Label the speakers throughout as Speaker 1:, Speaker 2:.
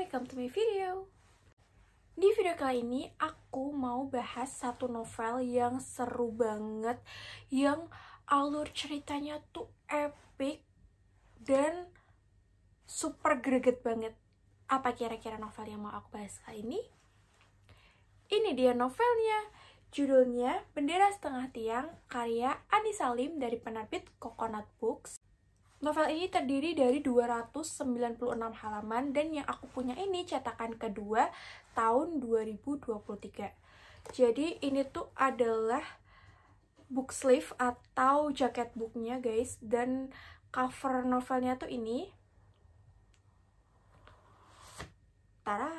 Speaker 1: welcome to my video. Di video kali ini aku mau bahas satu novel yang seru banget, yang alur ceritanya tuh epic dan super greget banget. Apa kira-kira novel yang mau aku bahas kali ini? Ini dia novelnya. Judulnya Bendera Setengah Tiang, karya Ani Salim dari penerbit Coconut Books. Novel ini terdiri dari 296 halaman dan yang aku punya ini cetakan kedua tahun 2023. Jadi ini tuh adalah book sleeve atau jaket booknya guys, dan cover novelnya tuh ini. Tada!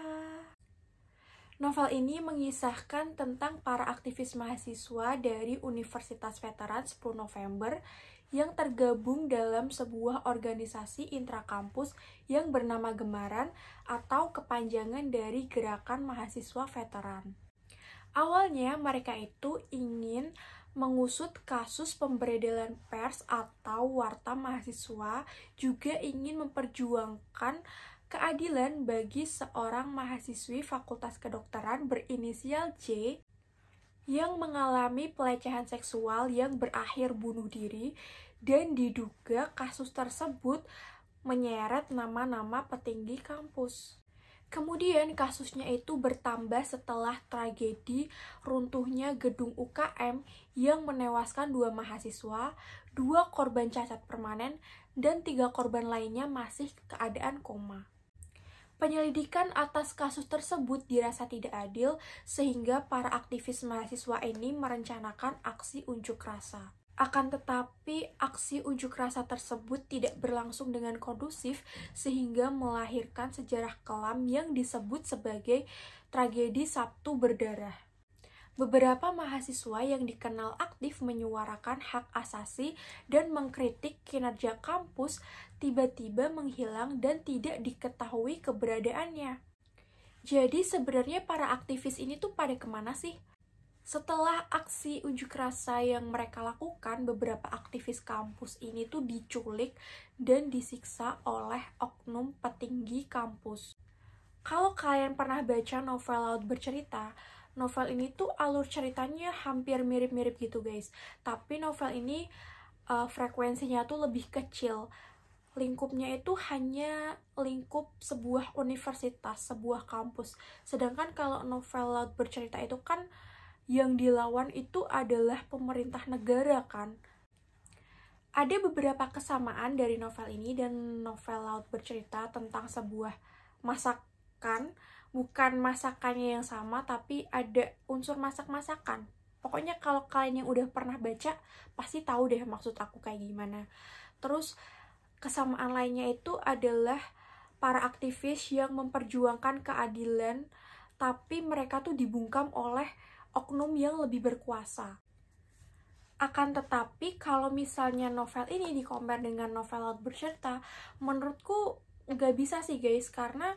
Speaker 1: Novel ini mengisahkan tentang para aktivis mahasiswa dari Universitas Veteran 10 November yang tergabung dalam sebuah organisasi intrakampus yang bernama Gemaran atau kepanjangan dari Gerakan Mahasiswa Veteran. Awalnya mereka itu ingin mengusut kasus pemberedelan pers atau warta mahasiswa, juga ingin memperjuangkan keadilan bagi seorang mahasiswi Fakultas Kedokteran berinisial J yang mengalami pelecehan seksual yang berakhir bunuh diri, dan diduga kasus tersebut menyeret nama-nama petinggi kampus. Kemudian kasusnya itu bertambah setelah tragedi runtuhnya gedung UKM yang menewaskan 2 mahasiswa, 2 korban cacat permanen, dan 3 korban lainnya masih keadaan koma. Penyelidikan atas kasus tersebut dirasa tidak adil, sehingga para aktivis mahasiswa ini merencanakan aksi unjuk rasa. Akan tetapi, aksi unjuk rasa tersebut tidak berlangsung dengan kondusif, sehingga melahirkan sejarah kelam yang disebut sebagai tragedi Sabtu Berdarah. Beberapa mahasiswa yang dikenal aktif menyuarakan hak asasi dan mengkritik kinerja kampus tiba-tiba menghilang dan tidak diketahui keberadaannya. Jadi sebenarnya para aktivis ini tuh pada kemana sih? Setelah aksi unjuk rasa yang mereka lakukan, beberapa aktivis kampus ini tuh diculik dan disiksa oleh oknum petinggi kampus. Kalau kalian pernah baca novel Laut Bercerita, novel ini tuh alur ceritanya hampir mirip-mirip gitu guys. Tapi novel ini frekuensinya tuh lebih kecil. Lingkupnya itu hanya lingkup sebuah universitas, sebuah kampus. Sedangkan kalau novel Laut Bercerita itu kan yang dilawan itu adalah pemerintah negara kan. Ada beberapa kesamaan dari novel ini dan novel Laut Bercerita tentang sebuah masakan. Bukan masakannya yang sama, tapi ada unsur masak-masakan. Pokoknya kalau kalian yang udah pernah baca, pasti tahu deh maksud aku kayak gimana. Terus kesamaan lainnya itu adalah para aktivis yang memperjuangkan keadilan, tapi mereka tuh dibungkam oleh oknum yang lebih berkuasa. Akan tetapi kalau misalnya novel ini di-compare dengan novel Laut Bercerita, menurutku nggak bisa sih guys, karena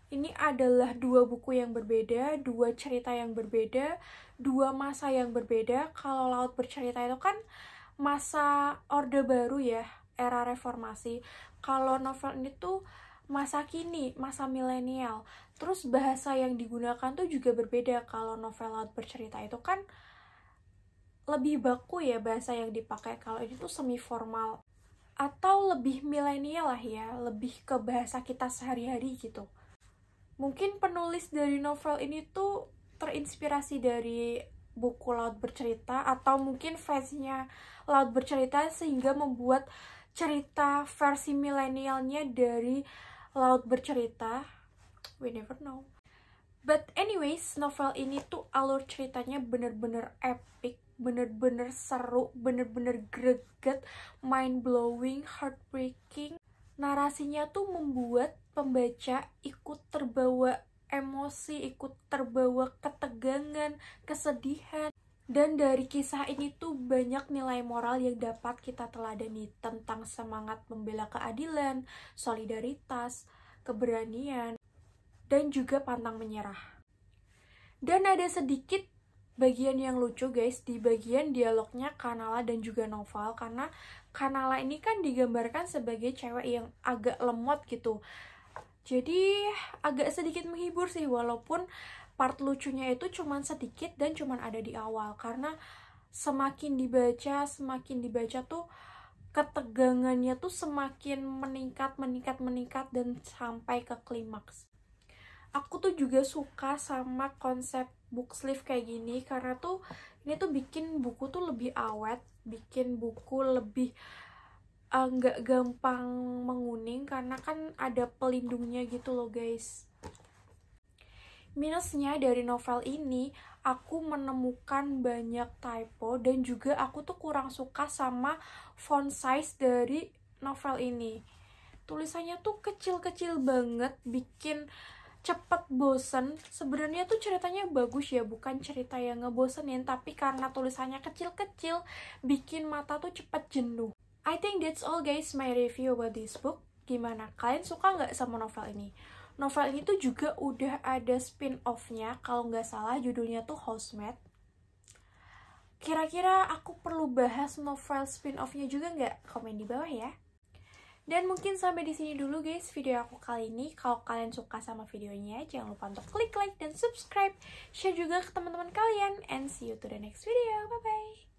Speaker 1: ini adalah 2 buku yang berbeda, 2 cerita yang berbeda, 2 masa yang berbeda. Kalau Laut Bercerita itu kan masa Orde Baru ya, era reformasi. Kalau novel ini tuh masa kini, masa milenial. Terus bahasa yang digunakan tuh juga berbeda. Kalau novel Laut Bercerita itu kan lebih baku ya bahasa yang dipakai. Kalau ini tuh semi formal atau lebih milenial lah ya, lebih ke bahasa kita sehari-hari gitu. Mungkin penulis dari novel ini tuh terinspirasi dari buku Laut Bercerita, atau mungkin fansnya Laut Bercerita sehingga membuat cerita versi milenialnya dari Laut Bercerita. We never know. But anyways, novel ini tuh alur ceritanya bener-bener epic, bener-bener seru, bener-bener greget, mind-blowing, heartbreaking. Narasinya tuh membuat pembaca ikut terbawa emosi, ikut terbawa ketegangan, kesedihan. Dan dari kisah ini tuh banyak nilai moral yang dapat kita teladani tentang semangat membela keadilan, solidaritas, keberanian, dan juga pantang menyerah. Dan ada sedikit bagian yang lucu guys di bagian dialognya Kanala dan juga Noval, karena Kanala ini kan digambarkan sebagai cewek yang agak lemot gitu. Jadi agak sedikit menghibur sih, walaupun part lucunya itu cuman sedikit dan cuman ada di awal. Karena semakin dibaca tuh ketegangannya tuh semakin meningkat dan sampai ke klimaks. Aku tuh juga suka sama konsep book sleeve kayak gini karena tuh ini tuh bikin buku tuh lebih awet, bikin buku lebih nggak gampang menguning karena kan ada pelindungnya gitu loh guys. Minusnya dari novel ini, aku menemukan banyak typo dan juga aku tuh kurang suka sama font size dari novel ini. Tulisannya tuh kecil-kecil banget, bikin cepet bosen. Sebenarnya tuh ceritanya bagus ya, bukan cerita yang ngebosenin, tapi karena tulisannya kecil-kecil, bikin mata tuh cepet jenuh. I think that's all guys, my review about this book. Gimana? Kalian suka nggak sama novel ini? Novel ini tuh juga udah ada spin-off-nya, kalau nggak salah judulnya tuh Housemaid. Kira-kira aku perlu bahas novel spin-off-nya juga nggak? Komen di bawah ya. Dan mungkin sampai di sini dulu guys video aku kali ini. Kalau kalian suka sama videonya, jangan lupa untuk klik like dan subscribe. Share juga ke teman-teman kalian. And see you to the next video. Bye-bye.